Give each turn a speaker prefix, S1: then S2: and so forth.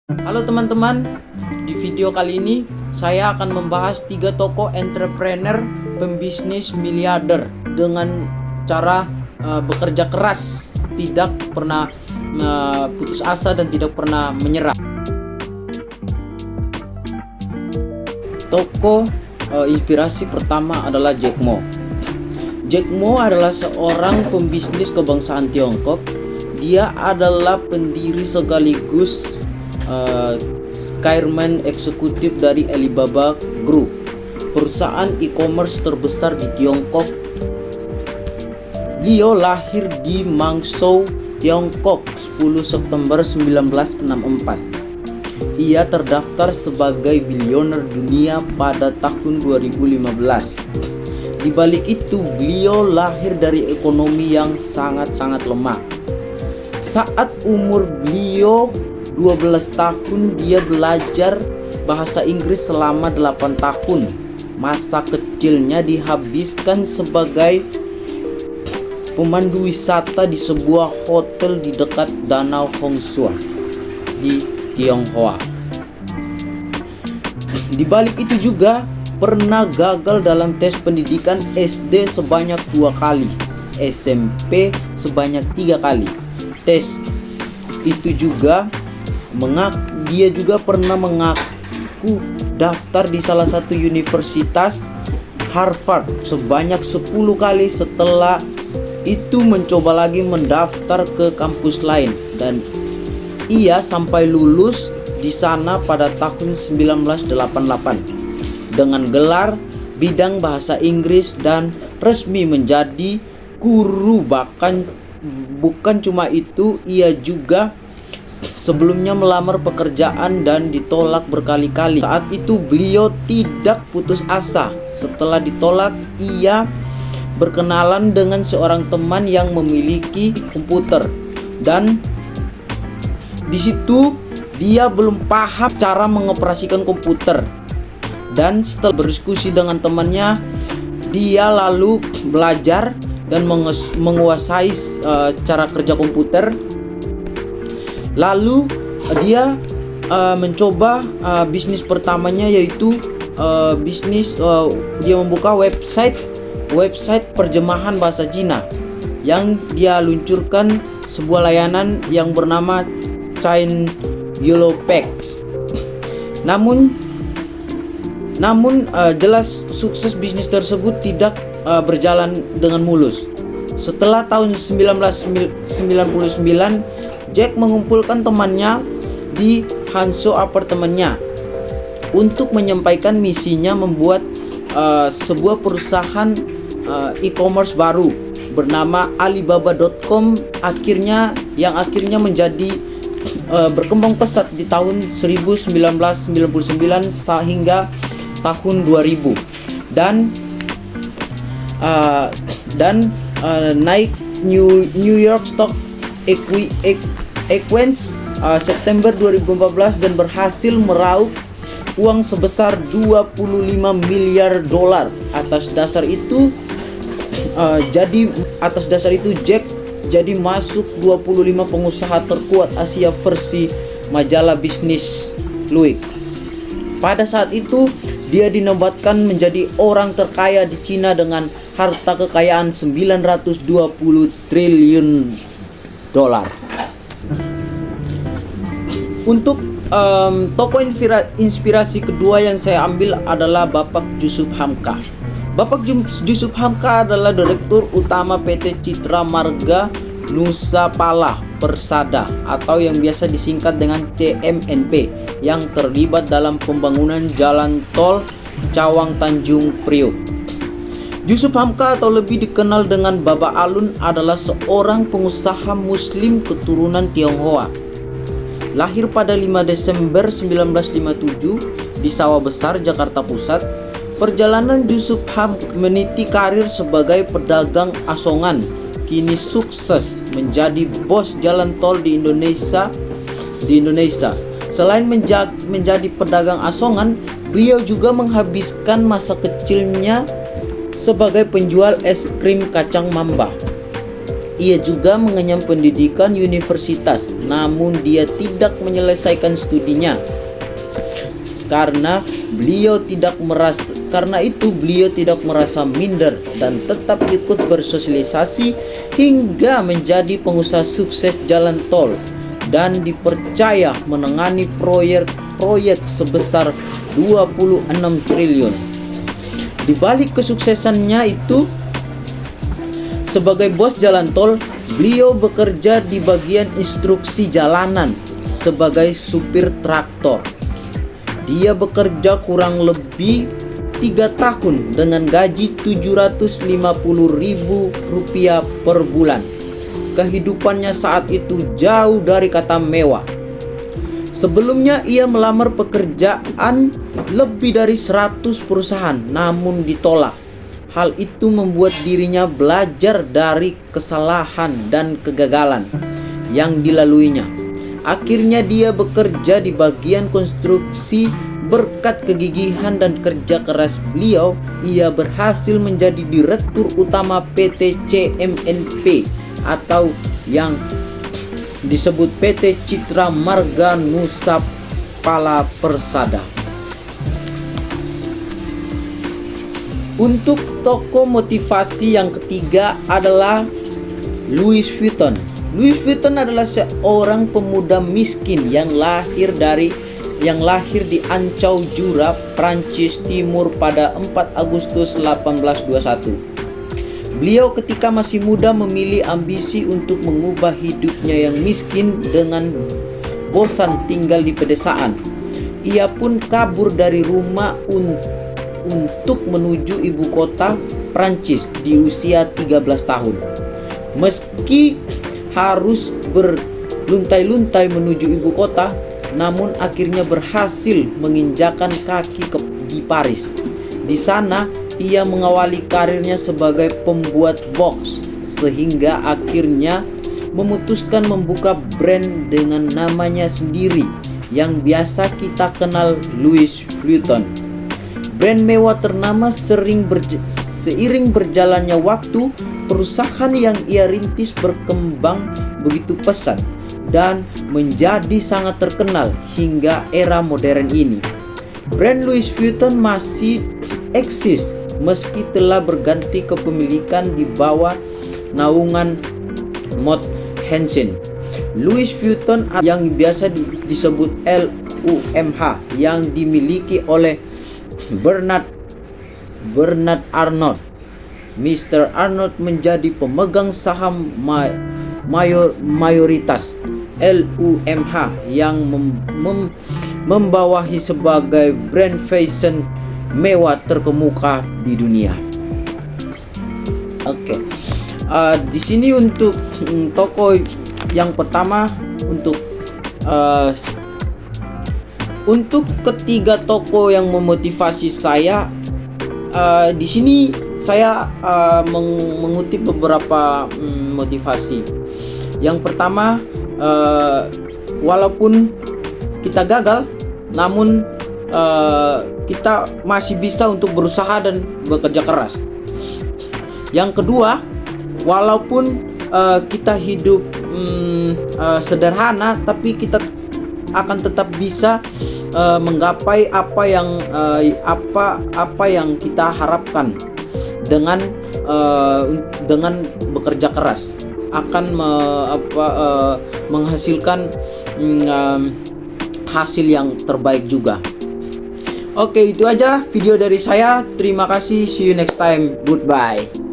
S1: Halo teman-teman, di video kali ini saya akan membahas 3 tokoh entrepreneur pembisnis miliarder dengan cara bekerja keras, tidak pernah putus asa dan tidak pernah menyerah. Tokoh inspirasi pertama adalah Jack Ma. Jack Ma adalah seorang pembisnis kebangsaan Tiongkok. Dia adalah pendiri sekaligus chairman eksekutif dari Alibaba Group, perusahaan e-commerce terbesar di Tiongkok. Beliau lahir di Mangzhou, Tiongkok, 10 September 1964. Ia terdaftar sebagai bilioner dunia pada tahun 2015. Di balik itu, beliau lahir dari ekonomi yang sangat-sangat lemah. Saat umur beliau 12 tahun, dia belajar bahasa Inggris selama 8 tahun. Masa kecilnya dihabiskan sebagai pemandu wisata di sebuah hotel di dekat Danau Hongshu di Tionghoa. Di balik itu juga pernah gagal dalam tes pendidikan SD sebanyak 2 kali, SMP sebanyak 3 kali. Tes itu juga dia juga pernah mengaku daftar di salah satu universitas Harvard sebanyak 10 kali. Setelah itu mencoba lagi mendaftar ke kampus lain dan ia sampai lulus di sana pada tahun 1988 dengan gelar bidang bahasa Inggris dan resmi menjadi guru. Bahkan bukan cuma itu, ia juga sebelumnya melamar pekerjaan dan ditolak berkali-kali. Saat itu beliau tidak putus asa. Setelah ditolak, ia berkenalan dengan seorang teman yang memiliki komputer, dan di situ dia belum paham cara mengoperasikan komputer. Dan setelah berdiskusi dengan temannya, dia lalu belajar dan menguasai cara kerja komputer. Lalu dia mencoba bisnis pertamanya, yaitu dia membuka website terjemahan bahasa Cina yang dia luncurkan sebuah layanan yang bernama China Yellow Packs. Namun jelas sukses bisnis tersebut tidak berjalan dengan mulus. Setelah tahun 1999, Jack mengumpulkan temannya di Hangzhou apartemennya untuk menyampaikan misinya membuat sebuah perusahaan e-commerce baru bernama Alibaba.com, yang akhirnya menjadi berkembang pesat di tahun 1999 hingga tahun 2000 dan naik New York Stock Exchange September 2014 dan berhasil meraup uang sebesar 25 miliar dolar. Atas dasar itu Jack jadi masuk 25 pengusaha terkuat Asia versi majalah bisnis Louis. Pada saat itu dia dinobatkan menjadi orang terkaya di Cina dengan harta kekayaan 920 triliun dolar. Untuk tokoh inspirasi kedua yang saya ambil adalah Bapak Yusuf Hamka. Bapak Yusuf Hamka adalah Direktur Utama PT Citra Marga Nusa Pala Persada atau yang biasa disingkat dengan CMNP, yang terlibat dalam pembangunan jalan tol Cawang Tanjung Priok. Yusuf Hamka atau lebih dikenal dengan Baba Alun adalah seorang pengusaha muslim keturunan Tionghoa. Lahir pada 5 Desember 1957 di Sawah Besar, Jakarta Pusat. Perjalanan Yusuf Hamka meniti karir sebagai pedagang asongan, kini sukses menjadi bos jalan tol di Indonesia. Selain menjadi pedagang asongan, beliau juga menghabiskan masa kecilnya sebagai penjual es krim kacang mamba. Ia juga mengenyam pendidikan universitas, namun dia tidak menyelesaikan studinya. Karena itu beliau tidak merasa minder dan tetap ikut bersosialisasi hingga menjadi pengusaha sukses jalan tol dan dipercaya menangani proyek sebesar 26 triliun. Di balik kesuksesannya itu sebagai bos jalan tol, beliau bekerja di bagian instruksi jalanan sebagai supir traktor. Dia bekerja kurang lebih 3 tahun dengan gaji Rp750.000 per bulan. Kehidupannya saat itu jauh dari kata mewah. Sebelumnya ia melamar pekerjaan lebih dari 100 perusahaan namun ditolak. Hal itu membuat dirinya belajar dari kesalahan dan kegagalan yang dilaluinya. Akhirnya dia bekerja di bagian konstruksi. Berkat kegigihan dan kerja keras beliau, ia berhasil menjadi Direktur Utama PT CMNP atau yang disebut PT Citra Marga Nusa Pala Persada. Untuk tokoh motivasi yang ketiga adalah Louis Vuitton. Louis Vuitton adalah seorang pemuda miskin yang lahir di Ancau Jura, Prancis Timur pada 4 Agustus 1821. Beliau ketika masih muda memilih ambisi untuk mengubah hidupnya yang miskin dengan bosan tinggal di pedesaan. Ia pun kabur dari rumah untuk menuju ibu kota Prancis di usia 13 tahun. Meski harus berluntai-luntai menuju ibu kota, namun akhirnya berhasil menginjakan kaki di Paris. Di sana ia mengawali karirnya sebagai pembuat box sehingga akhirnya memutuskan membuka brand dengan namanya sendiri yang biasa kita kenal Louis Vuitton. Brand mewah ternama seiring berjalannya waktu, perusahaan yang ia rintis berkembang begitu pesat dan menjadi sangat terkenal hingga era modern ini. Brand Louis Vuitton masih eksis meski telah berganti kepemilikan di bawah naungan Mott Hansen. Louis Vuitton yang biasa disebut LUMH yang dimiliki oleh Bernard Arnault. Mr. Arnault menjadi pemegang saham mayoritas LUMH yang membawahi sebagai brand fashion mewah terkemuka di dunia. Oke. Di sini untuk toko yang pertama untuk ketiga toko yang memotivasi saya, di sini saya mengutip beberapa motivasi. Yang pertama, walaupun kita gagal, namun kita masih bisa untuk berusaha dan bekerja keras. Yang kedua, walaupun kita hidup sederhana, tapi kita akan tetap bisa menggapai apa yang kita harapkan dengan bekerja keras akan menghasilkan hasil yang terbaik juga. Oke, itu aja video dari saya. Terima kasih. See you next time. Goodbye.